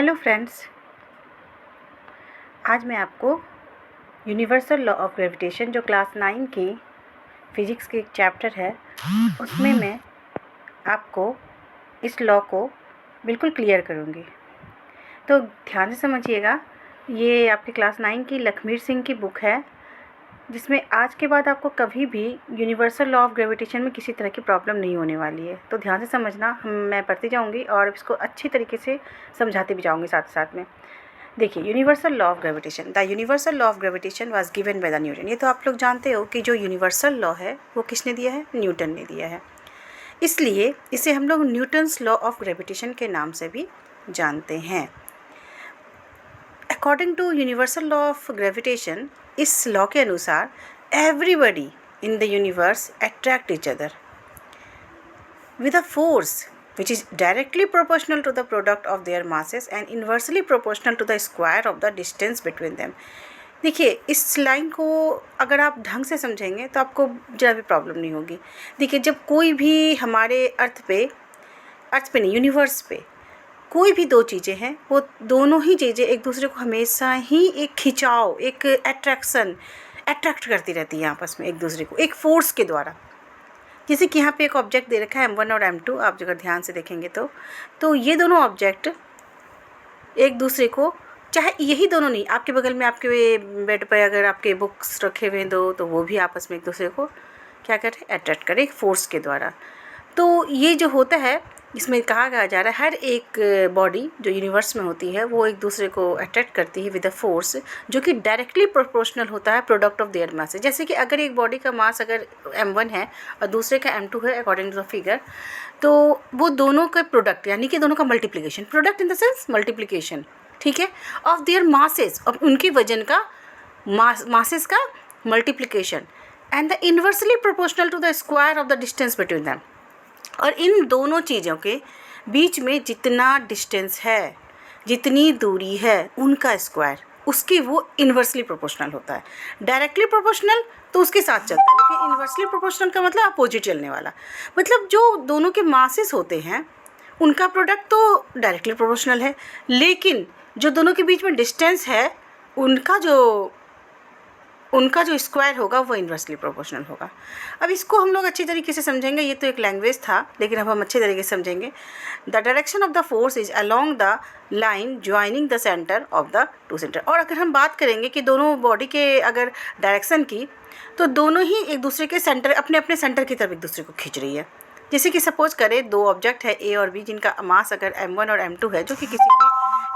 Hello friends, आज मैं आपको यूनिवर्सल लॉ ऑफ ग्रेविटेशन जो क्लास 9 की फिज़िक्स की एक चैप्टर है उसमें मैं आपको इस लॉ को बिल्कुल क्लियर करूँगी। तो ध्यान से समझिएगा, ये आपके क्लास 9 की लखमीर सिंह की बुक है, जिसमें आज के बाद आपको कभी भी यूनिवर्सल लॉ ऑफ ग्रेविटेशन में किसी तरह की प्रॉब्लम नहीं होने वाली है। तो ध्यान से समझना, मैं पढ़ती जाऊँगी और इसको अच्छी तरीके से समझाती भी जाऊँगी साथ साथ में। देखिए, universal law of gravitation, the universal law of gravitation was given by the Newton. ये तो आप लोग जानते हो कि जो यूनिवर्सल लॉ है वो किसने दिया है? न्यूटन ने दिया है। इसलिए इसे हम लोग न्यूटन्स लॉ ऑफ ग्रेविटेशन के नाम से भी जानते हैं। According to universal law of gravitation, इस लॉ के अनुसार everybody in the universe attract each other with a force which is directly proportional to the product of their masses and inversely proportional to the square of the distance between them। देखिए, इस line को अगर आप ढंग से समझेंगे तो आपको ज़रा भी प्रॉब्लम नहीं होगी। देखिए, जब कोई भी हमारे अर्थ पे नहीं, यूनिवर्स पे कोई भी दो चीज़ें हैं, वो दोनों ही चीज़ें एक दूसरे को हमेशा ही एक खिंचाव, एक अट्रैक्ट करती रहती है आपस में एक दूसरे को, एक फोर्स के द्वारा। जैसे कि यहाँ पे एक ऑब्जेक्ट दे रखा है M1 और M2, आप अगर ध्यान से देखेंगे तो ये दोनों ऑब्जेक्ट एक दूसरे को, चाहे यही दोनों नहीं, आपके बगल में आपके बेड पर अगर आपके बुक्स रखे हुए हैं तो वो भी आपस में एक दूसरे को क्या कर रहे हैं? अट्रैक्ट करें एक फोर्स के द्वारा। तो ये जो होता है, इसमें कहा जा रहा है हर एक बॉडी जो यूनिवर्स में होती है वो एक दूसरे को अट्रैक्ट करती है विद अ फोर्स जो कि डायरेक्टली प्रोपोर्शनल होता है प्रोडक्ट ऑफ देयर मास। जैसे कि अगर एक बॉडी का मास अगर M1 है और दूसरे का M2 है अकॉर्डिंग टू द फिगर, तो वो दोनों का प्रोडक्ट यानी कि दोनों का multiplication, product in the sense multiplication, ठीक है, ऑफ देयर मासेस, और उनकी वजन का मासेस का multiplication, and the inversely proportional to the square of the distance between them. और इन दोनों चीज़ों के बीच में जितना डिस्टेंस है, जितनी दूरी है, उनका स्क्वायर उसकी वो इन्वर्सली प्रोपोर्शनल होता है। डायरेक्टली प्रोपोर्शनल तो उसके साथ चलता है, लेकिन इन्वर्सली प्रोपोर्शनल का मतलब अपोजिट चलने वाला। मतलब जो दोनों के मासेस होते हैं उनका प्रोडक्ट तो डायरेक्टली प्रोपोर्शनल है, लेकिन जो दोनों के बीच में डिस्टेंस है उनका जो स्क्वायर होगा वो इन्वर्सली प्रोपोर्शनल होगा। अब इसको हम लोग अच्छी तरीके से समझेंगे। ये तो एक लैंग्वेज था, लेकिन अब हम अच्छे तरीके से समझेंगे। The direction of the force is along the line joining the centre of the two centre. और अगर हम बात करेंगे कि दोनों बॉडी के अगर डायरेक्शन की, तो दोनों ही एक दूसरे के सेंटर, अपने अपने सेंटर की तरफ एक दूसरे को खींच रही है। जैसे कि सपोज करें दो ऑब्जेक्ट है A और B, जिनका मास अगर M1 और M2 है, जो कि किसी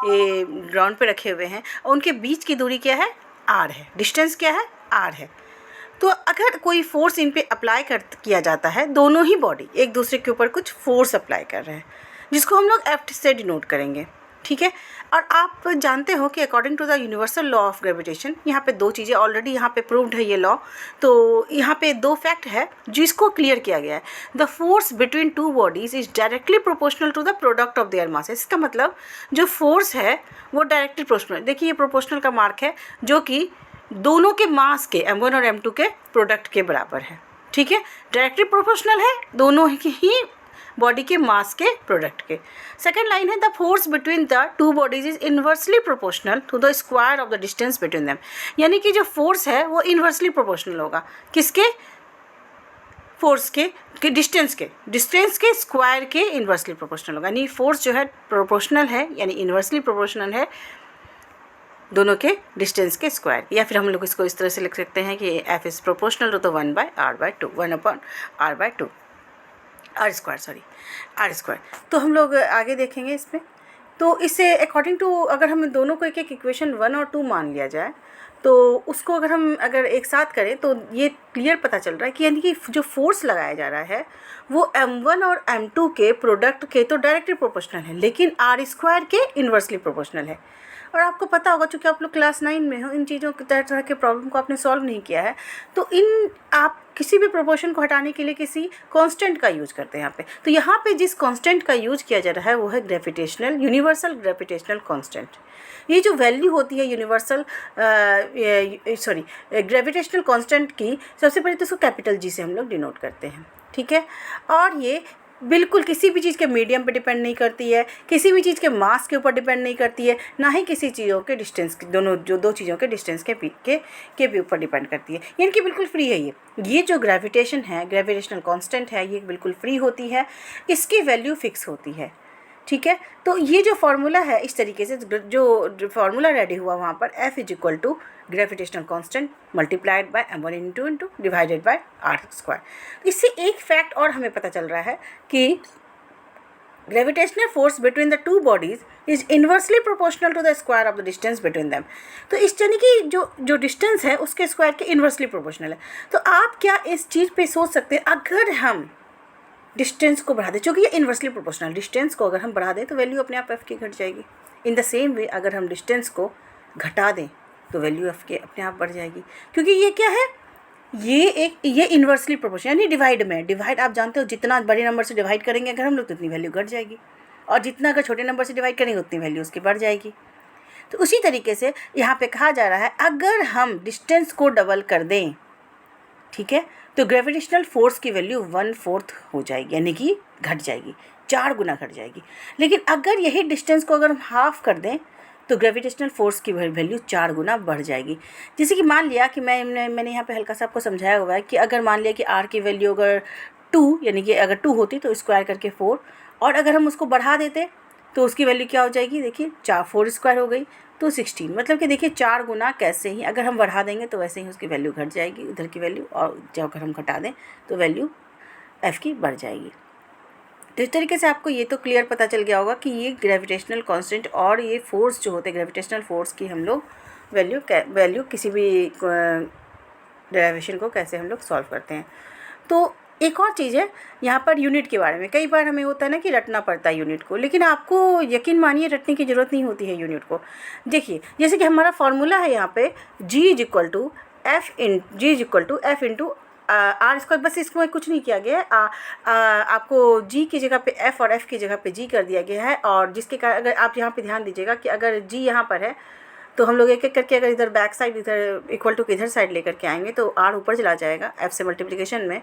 भी ग्राउंड पे रखे हुए हैं, और उनके बीच की दूरी क्या है? R है। डिस्टेंस क्या है? R है। तो अगर कोई फोर्स इन पे अप्लाई किया जाता है, दोनों ही बॉडी एक दूसरे के ऊपर कुछ फोर्स अप्लाई कर रहे हैं, जिसको हम लोग F से डिनोट करेंगे, ठीक है। और आप जानते हो कि according to the universal law of gravitation, यहाँ पे दो चीज़ें ऑलरेडी यहाँ पे प्रूव्ड है ये लॉ। तो यहाँ पे दो फैक्ट है जिसको क्लियर किया गया है। The force between two bodies is directly proportional to the product of their mass. इसका मतलब जो फोर्स है वो डायरेक्टली प्रोपोर्शनल, देखिए ये प्रोपोर्शनल का मार्क है, जो कि दोनों के मास के M1 और M2 के प्रोडक्ट के बराबर है, ठीक है। डायरेक्टली प्रोपोर्शनल है दोनों ही बॉडी के मास के प्रोडक्ट के। सेकेंड लाइन है the force between the two bodies is inversely proportional to the square of the distance between them. यानी कि जो फोर्स है वो इन्वर्सली प्रोपोर्शनल होगा किसके? फोर्स के डिस्टेंस के स्क्वायर के इन्वर्सली प्रोपोर्शनल होगा। यानी फोर्स जो है प्रोपोर्शनल है, यानी इन्वर्सली प्रोपोर्शनल है दोनों के डिस्टेंस के स्क्वायर। या फिर हम लोग इसको इस तरह से लिख सकते हैं कि F is proportional to the 1/r/2, 1/r/2 r square. तो हम लोग आगे देखेंगे इसमें। तो इससे अकॉर्डिंग टू, अगर हम दोनों को एक एक इक्वेशन 1 और 2 मान लिया जाए, तो उसको अगर एक साथ करें तो ये क्लियर पता चल रहा है कि यानी कि जो फोर्स लगाया जा रहा है वो M1 और M2 के प्रोडक्ट के तो डायरेक्टली प्रोपोर्शनल है, लेकिन R स्क्वायर के इन्वर्सली प्रोपोर्शनल है। और आपको पता होगा, चूँकि आप लोग क्लास 9 में हो, इन चीज़ों की तरह के प्रॉब्लम को आपने सॉल्व नहीं किया है, तो आप किसी भी प्रोपोर्शन को हटाने के लिए किसी कांस्टेंट का यूज करते हैं यहाँ पे। तो यहाँ पे जिस कांस्टेंट का यूज किया जा रहा है वो है यूनिवर्सल ग्रेविटेशनल कांस्टेंट। ये जो वैल्यू होती है ग्रेविटेशनल कांस्टेंट की, सबसे पहले तो इसको कैपिटल G से हम लोग डिनोट करते हैं, ठीक है। और ये बिल्कुल किसी भी चीज़ के मीडियम पे डिपेंड नहीं करती है, किसी भी चीज़ के मास के ऊपर डिपेंड नहीं करती है, ना ही किसी चीज़ों के डिस्टेंस, दोनों जो दो चीज़ों के डिस्टेंस के भी ऊपर डिपेंड करती है, यानी कि बिल्कुल फ्री है ये जो ग्रेविटेशन है, ग्रेविटेशनल कांस्टेंट है, ये बिल्कुल फ्री होती है, इसकी वैल्यू फिक्स होती है। ठीक है, तो ये जो फार्मूला है, इस तरीके से जो फार्मूला रेडी हुआ वहाँ पर F is equal to gravitational constant multiplied by m1 into divided by r square. इससे एक फैक्ट और हमें पता चल रहा है कि gravitational force between the two bodies is inversely proportional to the square of the distance between them. तो इस यानी कि जो डिस्टेंस है उसके स्क्वायर के इन्वर्सली प्रोपोर्शनल है। तो आप क्या इस चीज़ पे सोच सकते हैं, अगर हम डिस्टेंस को बढ़ा दें, क्योंकि ये इन्वर्सली प्रोपोर्शनल, डिस्टेंस को अगर हम बढ़ा दें तो वैल्यू अपने आप एफ की घट जाएगी। इन द सेम वे अगर हम डिस्टेंस को घटा दें तो वैल्यू एफ के अपने आप बढ़ जाएगी, क्योंकि ये क्या है, ये इन्वर्सली प्रोपोर्शनल यानी डिवाइड आप जानते हो, जितना बड़े नंबर से डिवाइड करेंगे अगर हम लोग तो उतनी वैल्यू घट जाएगी, और जितना अगर छोटे नंबर से डिवाइड करेंगे उतनी वैल्यू उसकी बढ़ जाएगी। तो उसी तरीके से यहाँ पे कहा जा रहा है, अगर हम डिस्टेंस को डबल कर दें, ठीक है, तो ग्रेविटेशनल फोर्स की वैल्यू 1/4 हो जाएगी, यानी कि घट जाएगी, 4 गुना घट जाएगी। लेकिन अगर यही डिस्टेंस को अगर हम हाफ कर दें तो ग्रेविटेशनल फोर्स की वैल्यू 4 गुना बढ़ जाएगी। जैसे कि मान लिया कि मैंने यहाँ पे हल्का सा आपको समझाया हुआ है कि अगर मान लिया कि आर की वैल्यू अगर 2, यानी कि अगर 2 होती तो स्क्वायर करके 4, और अगर हम उसको बढ़ा देते तो उसकी वैल्यू क्या हो जाएगी, देखिए 4 स्क्वायर हो गई तो 16, मतलब कि देखिए 4 गुना कैसे ही अगर हम बढ़ा देंगे तो वैसे ही उसकी वैल्यू घट जाएगी, उधर की वैल्यू, और जब अगर हम घटा दें तो वैल्यू एफ़ की बढ़ जाएगी। तो इस तरीके से आपको ये तो क्लियर पता चल गया होगा कि ये ग्रेविटेशनल कांस्टेंट और ये फोर्स जो होते हैं ग्रेविटेशनल फोर्स की हम लोग वैल्यू किसी भी डेरिवेशन को कैसे हम लोग सॉल्व करते हैं। तो एक और चीज़ है यहाँ पर यूनिट के बारे में, कई बार हमें होता है ना कि रटना पड़ता है यूनिट को, लेकिन आपको यकीन मानिए रटने की ज़रूरत नहीं होती है यूनिट को। देखिए जैसे कि हमारा फार्मूला है यहाँ पे G is equal to F into R square, बस इसमें कुछ नहीं किया गया है, आपको G की जगह पे F और F की जगह पे G कर दिया गया है, और जिसके कारण अगर आप यहाँ पे ध्यान दीजिएगा कि अगर G यहाँ पर है तो हम लोग एक एक करके अगर इधर बैक साइड इधर इक्वल टू इधर साइड लेकर के आएंगे तो R ऊपर चला जाएगा F से मल्टीप्लिकेशन में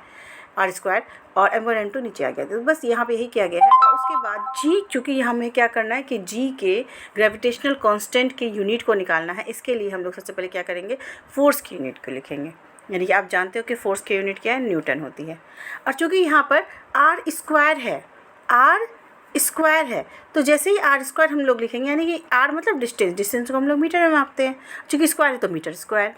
R स्क्वायर, और m1 m2 नीचे आ गया। तो बस यहाँ पे यही किया गया है। और उसके बाद G, चूँकि हमें क्या करना है कि G के ग्रेविटेशनल कांस्टेंट के यूनिट को निकालना है, इसके लिए हम लोग सबसे पहले क्या करेंगे, फोर्स की यूनिट को लिखेंगे, यानी कि आप जानते हो कि फोर्स की यूनिट क्या है, न्यूटन होती है। और चूँकि यहाँ पर R स्क्वायर है तो जैसे ही R स्क्वायर हम लोग लिखेंगे, यानी कि R मतलब डिस्टेंस को हम लोग मीटर में मापते हैं, चूँकि स्क्वायर है तो मीटर स्क्वायर,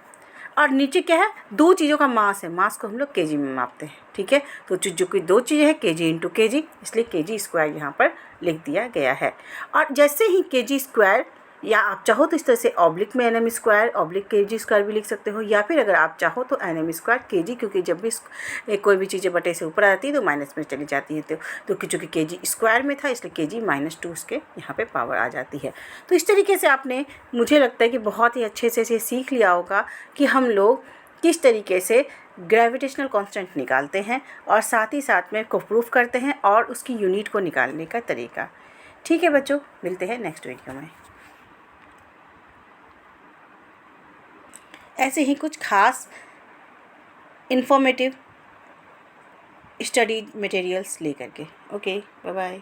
और नीचे क्या है, दो चीज़ों का मास है, मास को हम लोग केजी में मापते हैं। ठीक है, तो जो कि दो चीज़ें हैं केजी इंटू केजी, इसलिए केजी स्क्वायर यहाँ पर लिख दिया गया है। और जैसे ही केजी स्क्वायर, या आप चाहो तो इस तरह से ऑब्लिक में NM square oblique KG square भी लिख सकते हो, या फिर अगर आप चाहो तो एनएम स्क्वायर केजी, क्योंकि जब भी कोई भी चीज़ें बटे से ऊपर आती है तो माइनस में चली जाती है, तो चूँकि केजी स्क्वायर में था इसलिए केजी -2 उसके यहाँ पे पावर आ जाती है। तो इस तरीके से आपने, मुझे लगता है कि बहुत ही अच्छे से सीख लिया होगा कि हम लोग किस तरीके से ग्रेविटेशनल कांस्टेंट निकालते हैं और साथ ही साथ में को प्रूफ करते हैं और उसकी यूनिट को निकालने का तरीका। ठीक है बच्चों, मिलते हैं नेक्स्ट वीडियो में ऐसे ही कुछ खास इन्फॉर्मेटिव स्टडी मटेरियल्स लेकर के। Okay, bye bye.